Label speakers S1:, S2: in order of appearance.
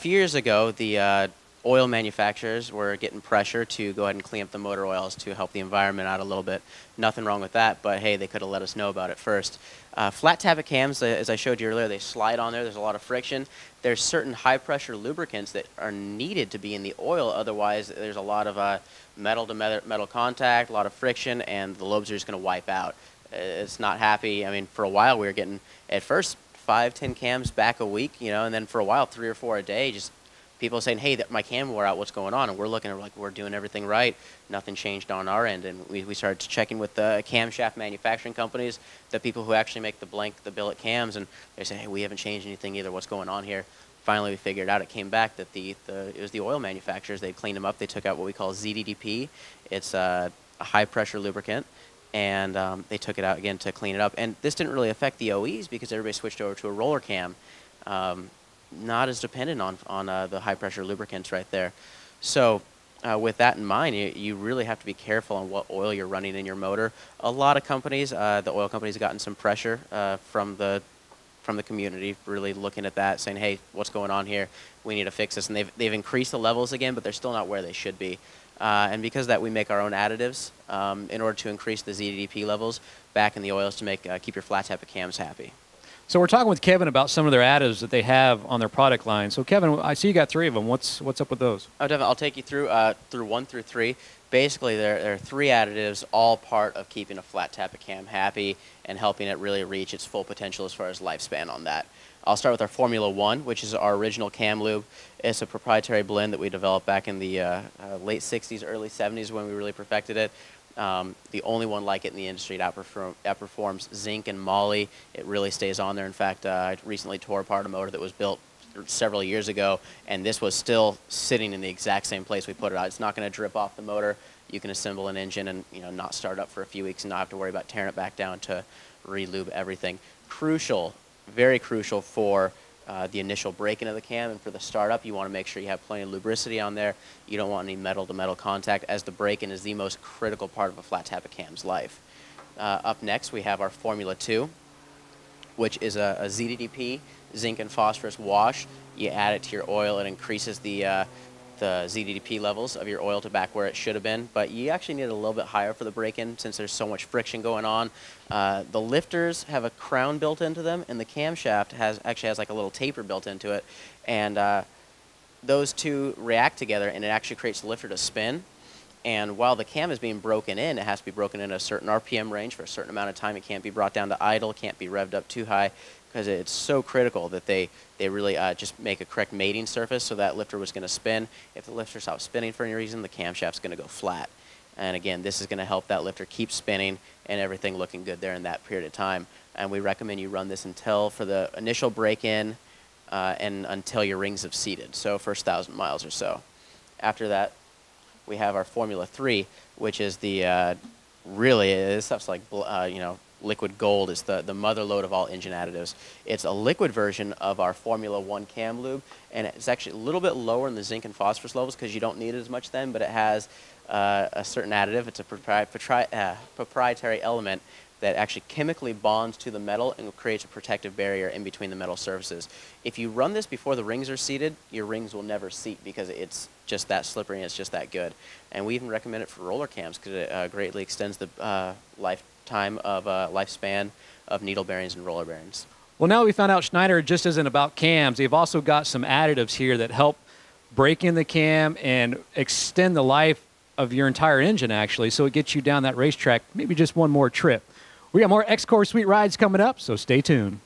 S1: few years ago, the oil manufacturers were getting pressure to go ahead and clean up the motor oils to help the environment out a little bit. Nothing wrong with that, but hey, they could have let us know about it first. Flat tappet cams, as I showed you earlier, they slide on there. There's a lot of friction. There's certain high-pressure lubricants that are needed to be in the oil. Otherwise, there's a lot of metal-to-metal contact, a lot of friction, and the lobes are just going to wipe out. It's not happy. I mean, for a while, we were getting, at first, 5-10 cams back a week, you know, and then for a while, 3 or 4 a day, just people saying, hey, my cam wore out, what's going on? And we're looking at like, we're doing everything right. Nothing changed on our end. And we started checking with the camshaft manufacturing companies, the people who actually make the billet cams, and they say, hey, we haven't changed anything either. What's going on here? Finally, we figured out. It came back that it was the oil manufacturers. They cleaned them up. They took out what we call ZDDP. It's a high-pressure lubricant. And they took it out again to clean it up. And this didn't really affect the OEs because everybody switched over to a roller cam. Not as dependent on the high-pressure lubricants right there. So with that in mind, you really have to be careful on what oil you're running in your motor. A lot of companies, the oil companies have gotten some pressure from the community, really looking at that, saying, hey, what's going on here? We need to fix this. And they've increased the levels again, but they're still not where they should be. And because of that, we make our own additives in order to increase the ZDDP levels back in the oils to keep your flat tappet cams happy.
S2: So we're talking with Kevin about some of their additives that they have on their product line. So Kevin, I see you got 3 of them. What's up with those?
S1: Oh, definitely. I'll take you through 1 through 3. Basically, there are 3 additives, all part of keeping a flat tappet cam happy and helping it really reach its full potential as far as lifespan on that. I'll start with our Formula 1, which is our original cam lube. It's a proprietary blend that we developed back in the late 60s, early 70s when we really perfected it. The only one like it in the industry. It outperforms zinc and moly. It really stays on there. In fact, I recently tore apart a motor that was built several years ago, and this was still sitting in the exact same place we put it out. It's not going to drip off the motor. You can assemble an engine and not start up for a few weeks and not have to worry about tearing it back down to re-lube everything. Crucial, very crucial for the initial break-in of the cam, and for the startup, you want to make sure you have plenty of lubricity on there. You don't want any metal-to-metal contact, as the break-in is the most critical part of a flat tappet cam's life. Up next, we have our Formula 2, which is a ZDDP, zinc and phosphorus wash. You add it to your oil, it increases the ZDDP levels of your oil to back where it should have been, but you actually need it a little bit higher for the break-in since there's so much friction going on. The lifters have a crown built into them, and the camshaft actually has like a little taper built into it, and those two react together, and it actually creates the lifter to spin. And while the cam is being broken in, it has to be broken in a certain RPM range for a certain amount of time. It can't be brought down to idle, can't be revved up too high, because it's so critical that they really just make a correct mating surface so that lifter was going to spin. If the lifter stops spinning for any reason, the camshaft's going to go flat. And again, this is going to help that lifter keep spinning and everything looking good there in that period of time. And we recommend you run this for the initial break-in and until your rings have seated, so first 1,000 miles or so. After that, we have our Formula 3, which is this stuff's like, liquid gold. Is the mother lode of all engine additives. It's a liquid version of our Formula 1 cam lube, and it's actually a little bit lower in the zinc and phosphorus levels because you don't need it as much then, but it has a certain additive. It's a proprietary element that actually chemically bonds to the metal and creates a protective barrier in between the metal surfaces. If you run this before the rings are seated, your rings will never seat because it's just that slippery and it's just that good. And we even recommend it for roller cams because it greatly extends the lifespan of needle bearings and roller bearings.
S2: Well, now we found out Schneider just isn't about cams. They've also got some additives here that help break in the cam and extend the life of your entire engine, actually, so it gets you down that racetrack maybe just one more trip. We got more Xcorps Sweet Rides coming up, so stay tuned.